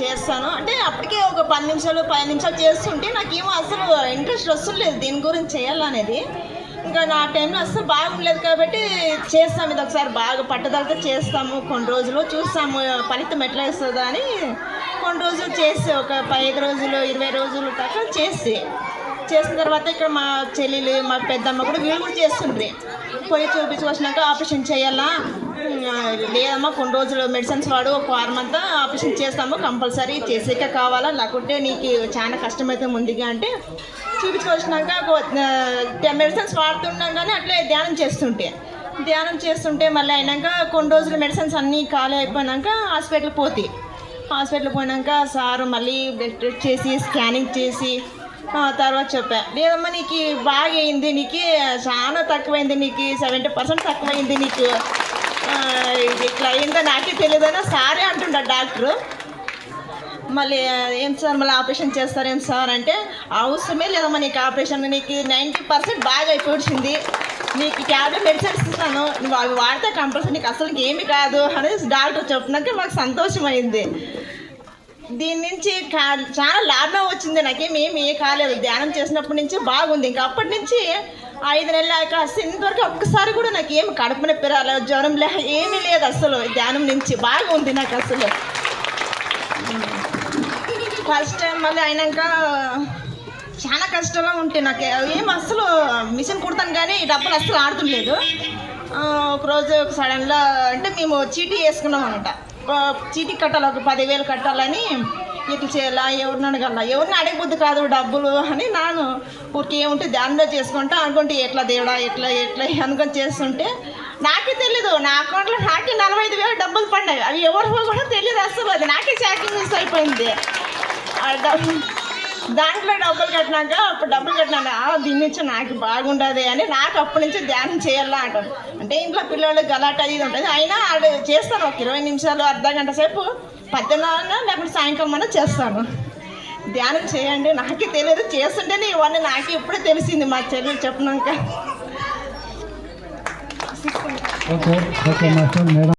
చేస్తాను అంటే అప్పటికే ఒక 10 నిమిషాలు 5 నిమిషాలు చేస్తుంటే నాకేమో అసలు ఇంట్రెస్ట్ వస్తుండలేదు దీని గురించి చేయాలనేది. ఇంకా నా టైంలో అసలు బాగుండలేదు కాబట్టి చేస్తాము, ఇది ఒకసారి బాగా పట్టుదలతో చేస్తాము, కొన్ని రోజులు చూస్తాము ఫలితం ఎట్లా వస్తుందా అని కొన్ని రోజులు చేసి ఒక 5 రోజులు 20 రోజులు దాకా చేసిన తర్వాత ఇక్కడ మా చెల్లెలు మా పెద్దమ్మ కూడా వీళ్ళు కూడా చేస్తుండ్రి. పోయి చూపించుకొచ్చినాక ఆపరేషన్ చేయాలా, లేదమ్మా కొన్ని రోజులు మెడిసిన్స్ వాడు ఒక వారం అంతా ఆపరేషన్ చేస్తాము, కంపల్సరీ చేసేకే కావాలా, లేకుంటే నీకు చాలా కష్టమైతే ముందుగా అంటే చూపించుకొచ్చినాక మెడిసిన్స్ వాడుతున్నాం. కానీ అట్లే ధ్యానం చేస్తుంటే మళ్ళీ అయినాక కొన్ని రోజులు మెడిసిన్స్ అన్నీ ఖాళీ అయిపోయినాక హాస్పిటల్ పోయినాక సారు మళ్ళీ బ్లడ్ టెస్ట్ చేసి స్కానింగ్ చేసి తర్వాత చెప్పా, లేదమ్మా నీకు బాగా అయింది, నీకు చాలా తక్కువైంది, నీకు 70% తక్కువైంది, నీకు ఇది ఇట్లా అయిందో నాకే తెలియదన్నా సారే అంటుండ డాక్టరు. మళ్ళీ ఏం సార్ మళ్ళీ ఆపరేషన్ చేస్తారేం సార్ అంటే అవసరమే లేదమ్మా నీకు ఆపరేషన్, నీకు 90% బాగా అయిపోయింది, నీకు ట్యాబ్లెట్ మెడిసిన్స్ ఇస్తాను, నువ్వు అవి వాడితే కంపల్సరీ నీకు అసలు ఏమి కాదు అనేసి డాక్టర్ చెప్పినాక మాకు సంతోషమైంది. దీని నుంచి చాలా లాభం వచ్చింది, నాకేమేమి కాలేదు, ధ్యానం చేసినప్పటి నుంచి బాగుంది. ఇంకా అప్పటి నుంచి 5 నెలలు అసలు ఇంతవరకు ఒక్కసారి కూడా నాకు ఏమి కడుపు నొప్పి రాలేదు, జ్వరం ఏమీ లేదు, అసలు ధ్యానం నుంచి బాగుంది నాకు. అసలు ఫస్ట్ టైం మళ్ళీ అయినాక చాలా కష్టంగా ఉంటాయి నాకు, ఏం అసలు మిషన్ కుడతాను కానీ డబ్బులు అసలు ఆడుతుండలేదు. ఒకరోజు సడన్గా అంటే మేము చీటీ వేసుకున్నాం అనమాట, చీటీ కట్టాలి, ఒక 10,000 కట్టాలని, ఇట్లా చేయాలా, ఎవరిని అడగబుద్ది కాదు డబ్బులు అని నాను ఊరికి ఏముంటే ధ్యానంలో చేసుకుంటా అనుకుంటే ఎట్లా దేవుడా ఎట్లా అనుకొని చేస్తుంటే నాకే తెలీదు, నా అకౌంట్లో నాకే 45,000 డబ్బులు పడినాయి. అవి ఎవరికో కూడా తెలియదు అసలు, అది నాకే షాకింగ్ మిస్ అయిపోయింది. దాంట్లో డబ్బులు కట్టినాక దీని నుంచి నాకు బాగుండదు అని నాకు అప్పటి నుంచి ధ్యానం చేయాలా అంటాను. అంటే ఇంట్లో పిల్లలు గలాట ఇది ఉంటుంది, అయినా చేస్తాను ఒక 20 నిమిషాలు అర్ధగంట సేపు, పద్దెనాన్న లేకపోతే సాయంకాలం అన్నా చేస్తాను. ధ్యానం చేయండి, నాకే తెలియదు, చేస్తుంటేనే ఇవన్నీ నాకే ఇప్పుడే తెలిసింది మా చెల్లెలు చెప్పినాక.